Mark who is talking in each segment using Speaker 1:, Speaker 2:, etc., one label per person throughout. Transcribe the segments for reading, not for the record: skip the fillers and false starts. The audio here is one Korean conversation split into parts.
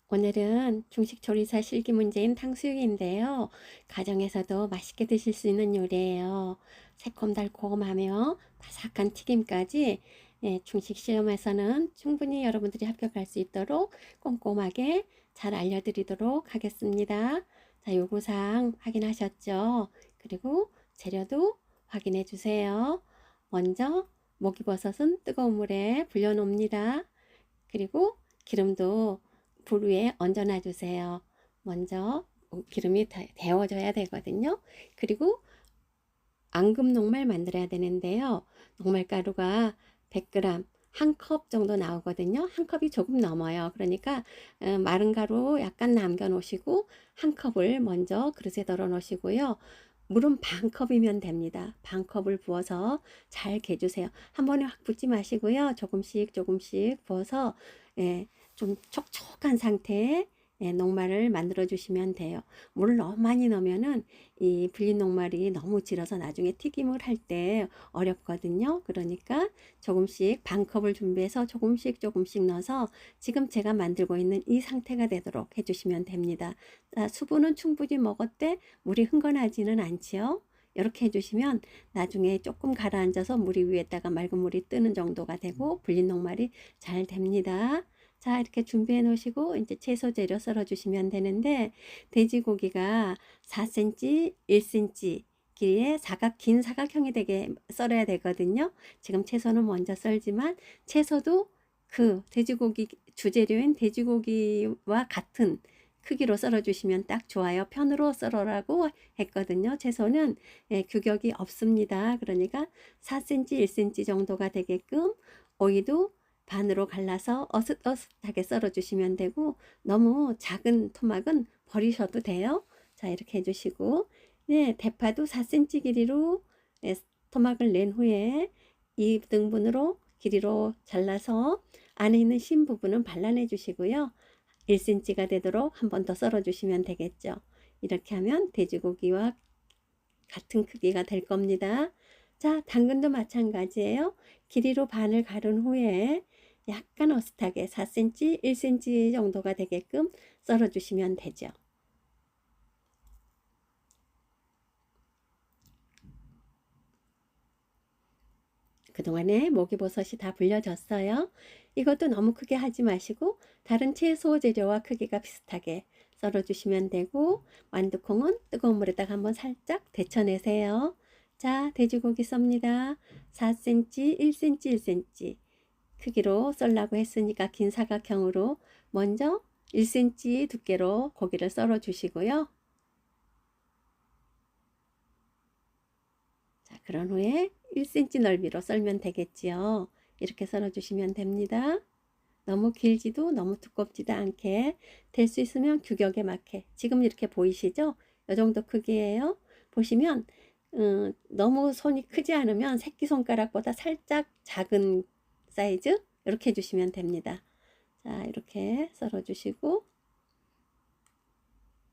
Speaker 1: 오늘은 중식 조리사 실기 문제인 탕수육인데요. 가정에서도 맛있게 드실 수 있는 요리예요. 새콤달콤하며 바삭한 튀김까지 중식 시험에서는 충분히 여러분들이 합격할 수 있도록 꼼꼼하게 잘 알려드리도록 하겠습니다. 자, 요구사항 확인하셨죠? 그리고 재료도 확인해 주세요. 먼저 목이버섯은 뜨거운 물에 불려놓습니다. 그리고 기름도 불 위에 얹어놔 주세요. 먼저 기름이 데워져야 되거든요. 그리고 앙금 녹말 만들어야 되는데요. 녹말가루가 100g, 한 컵 정도 나오거든요. 한 컵이 조금 넘어요. 그러니까 마른 가루 약간 남겨 놓으시고 한 컵을 먼저 그릇에 덜어 놓으시고요. 물은 반 컵이면 됩니다. 반 컵을 부어서 잘 개주세요. 한 번에 확 붓지 마시고요. 조금씩 조금씩 부어서 좀 촉촉한 상태에 녹말을 만들어 주시면 돼요. 물을 너무 많이 넣으면은 이 불린 녹말이 너무 질어서 나중에 튀김을 할 때 어렵거든요. 그러니까 조금씩 반 컵을 준비해서 조금씩 조금씩 넣어서 지금 제가 만들고 있는 이 상태가 되도록 해주시면 됩니다. 수분은 충분히 먹었대 물이 흥건하지는 않지요. 이렇게 해주시면 나중에 조금 가라앉아서 물이 위에다가 맑은 물이 뜨는 정도가 되고 불린 녹말이 잘 됩니다. 자, 이렇게 준비해 놓으시고 이제 채소 재료 썰어 주시면 되는데 돼지고기가 4cm, 1cm 길이의 긴 사각형이 되게 썰어야 되거든요. 지금 채소는 먼저 썰지만 채소도 그 돼지고기 주재료인 돼지고기와 같은 크기로 썰어 주시면 딱 좋아요. 편으로 썰어라고 했거든요. 채소는 규격이 없습니다. 그러니까 4cm, 1cm 정도가 되게끔 오이도 반으로 갈라서 어슷어슷하게 썰어 주시면 되고 너무 작은 토막은 버리셔도 돼요. 자, 이렇게 해주시고 대파도 4cm 길이로 토막을 낸 후에 2등분으로 길이로 잘라서 안에 있는 심 부분은 발라내 주시고요. 1cm가 되도록 한 번 더 썰어 주시면 되겠죠. 이렇게 하면 돼지고기와 같은 크기가 될 겁니다. 자, 당근도 마찬가지예요. 길이로 반을 가른 후에 약간 어슷하게 4cm, 1cm 정도가 되게끔 썰어 주시면 되죠. 그동안에 목이버섯이 다 불려졌어요. 이것도 너무 크게 하지 마시고 다른 채소 재료와 크기가 비슷하게 썰어 주시면 되고 완두콩은 뜨거운 물에다가 한번 살짝 데쳐내세요. 자, 돼지고기 썹니다. 4cm, 1cm, 1cm 크기로 썰라고 했으니까 긴 사각형으로 먼저 1cm 두께로 고기를 썰어 주시고요. 자, 그런 후에 1cm 넓이로 썰면 되겠지요. 이렇게 썰어 주시면 됩니다. 너무 길지도 너무 두껍지도 않게 될 수 있으면 규격에 맞게 지금 이렇게 보이시죠? 이 정도 크기예요. 보시면 너무 손이 크지 않으면 새끼손가락보다 살짝 작은 사이즈 이렇게 해주시면 됩니다. 자, 이렇게 썰어 주시고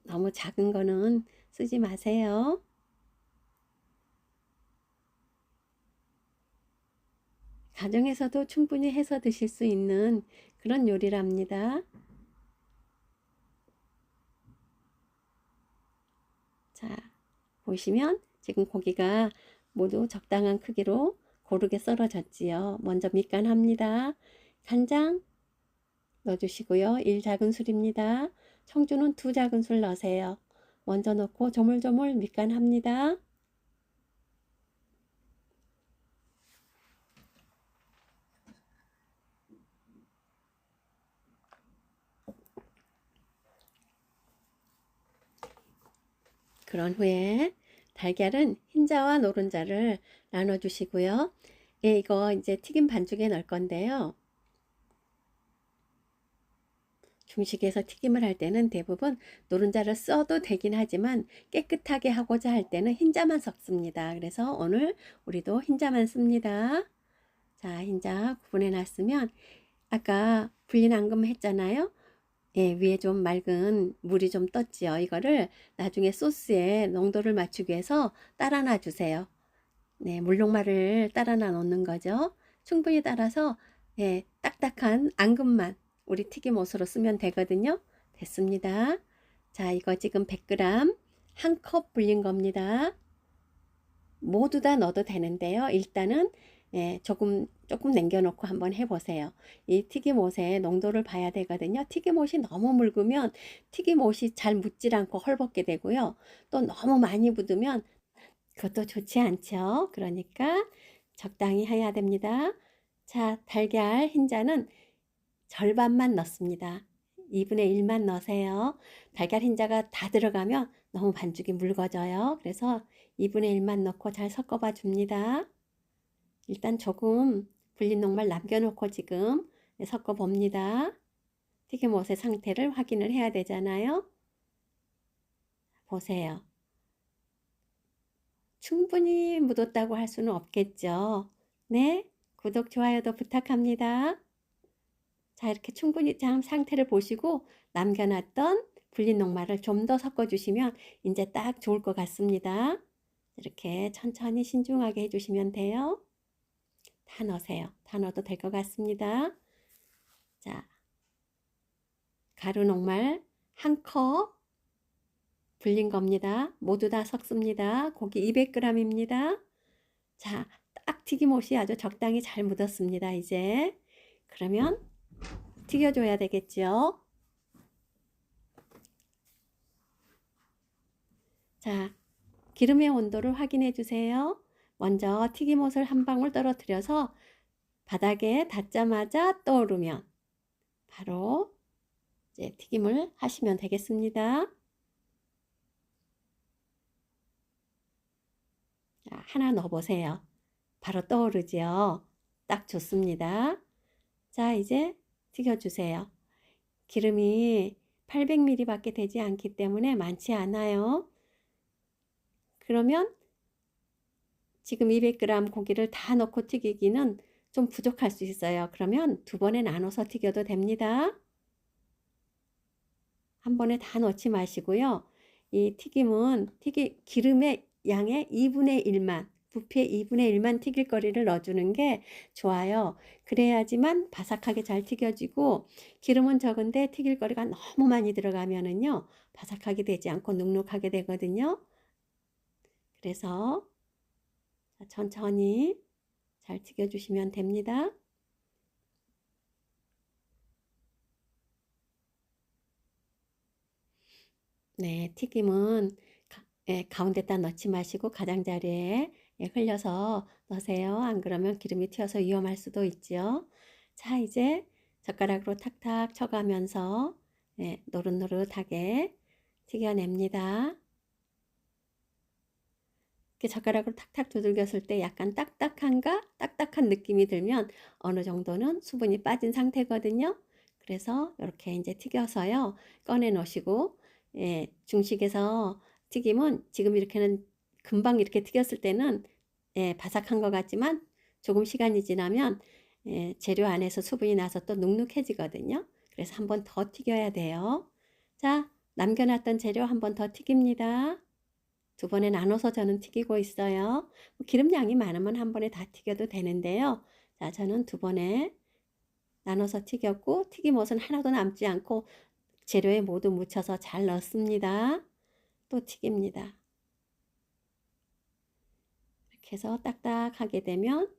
Speaker 1: 너무 작은 거는 쓰지 마세요. 가정에서도 충분히 해서 드실 수 있는 그런 요리랍니다. 자, 보시면 지금 고기가 모두 적당한 크기로 고르게 썰어졌지요. 먼저 밑간합니다. 간장 넣어주시고요. 1작은술입니다. 청주는 2작은술 넣으세요. 먼저 넣고 조물조물 밑간합니다. 그런 후에 달걀은 흰자와 노른자를 나눠주시고요. 이거 이제 튀김 반죽에 넣을 건데요. 중식에서 튀김을 할 때는 대부분 노른자를 써도 되긴 하지만 깨끗하게 하고자 할 때는 흰자만 섞습니다. 그래서 오늘 우리도 흰자만 씁니다. 자, 흰자 구분해 놨으면 아까 불린 앙금 했잖아요. 위에 좀 맑은 물이 좀 떴지요. 이거를 나중에 소스에 농도를 맞추기 위해서 따라 놔 주세요. 네, 물녹말을 따라 놔 놓는 거죠. 충분히 따라서 딱딱한 앙금만 우리 튀김옷으로 쓰면 되거든요. 됐습니다. 자, 이거 지금 100g 한 컵 불린 겁니다. 모두 다 넣어도 되는데요. 일단은 조금 남겨놓고 한번 해보세요. 이 튀김옷의 농도를 봐야 되거든요. 튀김옷이 너무 묽으면 튀김옷이 잘 묻질 않고 헐벗게 되고요. 또 너무 많이 묻으면 그것도 좋지 않죠. 그러니까 적당히 해야 됩니다. 자, 달걀 흰자는 절반만 넣습니다. 2분의 1만 넣으세요. 달걀 흰자가 다 들어가면 너무 반죽이 묽어져요. 그래서 2분의 1만 넣고 잘 섞어봐 줍니다. 일단 조금 불린 녹말 남겨놓고 지금 섞어 봅니다. 튀김옷의 상태를 확인을 해야 되잖아요. 보세요. 충분히 묻었다고 할 수는 없겠죠. 네, 구독, 좋아요도 부탁합니다. 자, 이렇게 충분히 참 상태를 보시고 남겨놨던 불린 녹말을 좀 더 섞어주시면 이제 딱 좋을 것 같습니다. 이렇게 천천히 신중하게 해주시면 돼요. 다 넣으세요. 다 넣어도 될 것 같습니다. 자, 가루 녹말 한 컵 불린 겁니다. 모두 다 섞습니다. 고기 200g입니다. 자, 딱 튀김옷이 아주 적당히 잘 묻었습니다. 이제 그러면 튀겨줘야 되겠죠. 자, 기름의 온도를 확인해 주세요. 먼저 튀김옷을 한 방울 떨어뜨려서 바닥에 닿자마자 떠오르면 바로 이제 튀김을 하시면 되겠습니다. 자, 하나 넣어보세요. 바로 떠오르죠. 딱 좋습니다. 자, 이제 튀겨주세요. 기름이 800ml 밖에 되지 않기 때문에 많지 않아요. 그러면 지금 200g 고기를 다 넣고 튀기기는 좀 부족할 수 있어요. 그러면 두 번에 나눠서 튀겨도 됩니다. 한 번에 다 넣지 마시고요. 이 튀김은 기름의 양의 2분의 1만, 부피의 2분의 1만 튀길 거리를 넣어주는 게 좋아요. 그래야지만 바삭하게 잘 튀겨지고 기름은 적은데 튀길 거리가 너무 많이 들어가면은요, 바삭하게 되지 않고 눅눅하게 되거든요. 그래서 천천히 잘 튀겨주시면 됩니다. 네, 튀김은 가운데다 넣지 마시고 가장자리에 흘려서 넣으세요. 안 그러면 기름이 튀어서 위험할 수도 있죠. 자, 이제 젓가락으로 탁탁 쳐가면서 노릇노릇하게 튀겨냅니다. 이렇게 젓가락으로 탁탁 두들겼을 때 약간 딱딱한 느낌이 들면 어느 정도는 수분이 빠진 상태거든요. 그래서 이렇게 이제 튀겨서요. 꺼내 놓으시고 중식에서 튀김은 지금 이렇게는 금방 이렇게 튀겼을 때는 바삭한 것 같지만 조금 시간이 지나면 재료 안에서 수분이 나서 또 눅눅해지거든요. 그래서 한 번 더 튀겨야 돼요. 자, 남겨놨던 재료 한 번 더 튀깁니다. 두 번에 나눠서 저는 튀기고 있어요. 기름량이 많으면 한 번에 다 튀겨도 되는데요. 자, 저는 두 번에 나눠서 튀겼고 튀김옷은 하나도 남지 않고 재료에 모두 묻혀서 잘 넣습니다. 또 튀깁니다. 이렇게 해서 딱딱하게 되면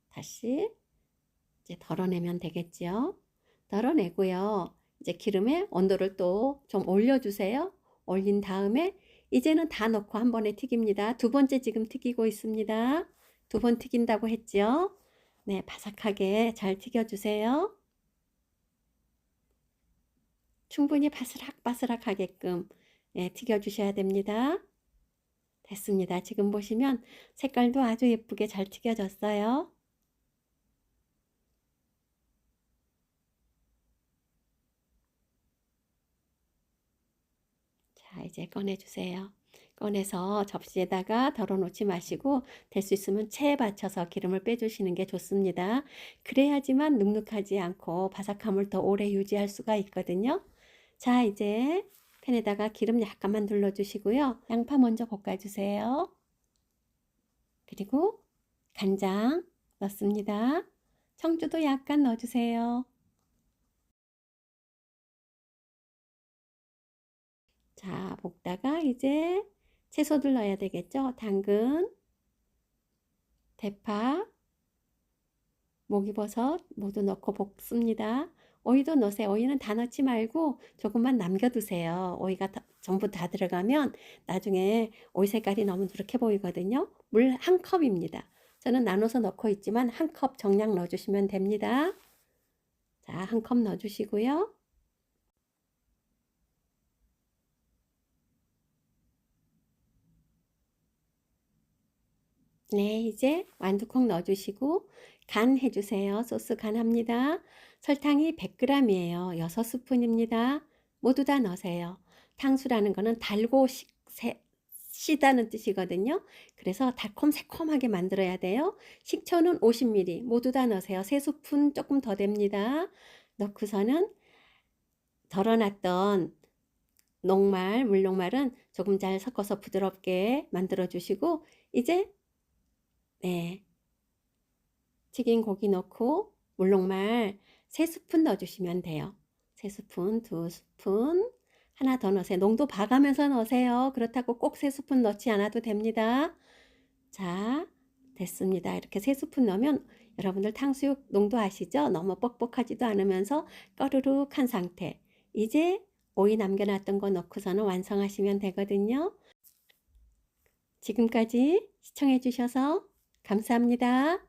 Speaker 1: 다시 이제 덜어내면 되겠죠. 덜어내고요. 이제 기름에 온도를 또 좀 올려주세요. 올린 다음에 이제는 다 넣고 한 번에 튀깁니다. 두 번째 지금 튀기고 있습니다. 두 번 튀긴다고 했죠. 네, 바삭하게 잘 튀겨주세요. 충분히 바스락바스락하게끔 튀겨주셔야 됩니다. 됐습니다. 지금 보시면 색깔도 아주 예쁘게 잘 튀겨졌어요. 자, 이제 꺼내주세요. 꺼내서 접시에다가 덜어놓지 마시고 될 수 있으면 체에 받쳐서 기름을 빼주시는 게 좋습니다. 그래야지만 눅눅하지 않고 바삭함을 더 오래 유지할 수가 있거든요. 자, 이제 팬에다가 기름 약간만 둘러주시고요. 양파 먼저 볶아주세요. 그리고 간장 넣습니다. 청주도 약간 넣어주세요. 자, 볶다가 이제 채소들 넣어야 되겠죠? 당근, 대파, 목이버섯 모두 넣고 볶습니다. 오이도 넣으세요. 오이는 다 넣지 말고 조금만 남겨두세요. 오이가 전부 다 들어가면 나중에 오이 색깔이 너무 누렇게 보이거든요. 물 한 컵입니다. 저는 나눠서 넣고 있지만 한 컵 정량 넣어주시면 됩니다. 자, 한 컵 넣어주시고요. 네, 이제 완두콩 넣어주시고 간 해주세요. 소스 간합니다. 설탕이 100g이에요. 6스푼입니다. 모두 다 넣으세요. 탕수라는 거는 달고 시다는 뜻이거든요. 그래서 달콤새콤하게 만들어야 돼요. 식초는 50ml 모두 다 넣으세요. 3스푼 조금 더 됩니다. 넣고서는 덜어놨던 물녹말은 조금 잘 섞어서 부드럽게 만들어 주시고 이제 네, 튀긴 고기 넣고 물녹말 3스푼 넣어주시면 돼요. 3스푼, 2스푼, 하나 더 넣으세요. 농도 봐가면서 넣으세요. 그렇다고 꼭 3스푼 넣지 않아도 됩니다. 자, 됐습니다. 이렇게 3스푼 넣으면 여러분들 탕수육 농도 아시죠? 너무 뻑뻑하지도 않으면서 꺼르륵한 상태. 이제 오이 남겨놨던 거 넣고서는 완성하시면 되거든요. 지금까지 시청해 주셔서 감사합니다.